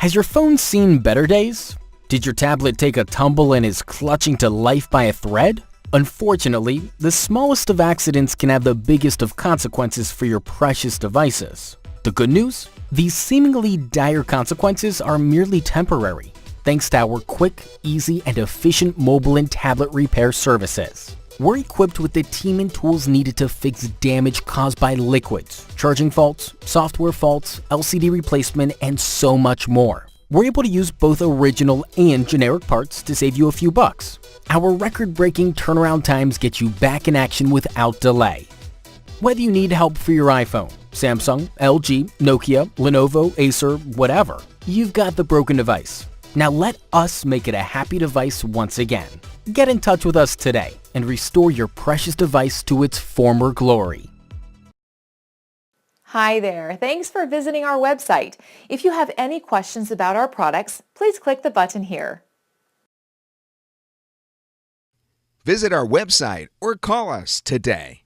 Has your phone seen better days? Did your tablet take a tumble and is clutching to life by a thread? Unfortunately, the smallest of accidents can have the biggest of consequences for your precious devices. The good news? These seemingly dire consequences are merely temporary, thanks to our quick, easy, and efficient mobile and tablet repair services. We're equipped with the team and tools needed to fix damage caused by liquids, charging faults, software faults, LCD replacement, and so much more. We're able to use both original and generic parts to save you a few bucks. Our record-breaking turnaround times get you back in action without delay. Whether you need help for your iPhone, Samsung, LG, Nokia, Lenovo, Acer, whatever, you've got the broken device. Now let us make it a happy device once again. Get in touch with us today and restore your precious device to its former glory. Hi there. Thanks for visiting our website. If you have any questions about our products, please click the button here. Visit our website or call us today.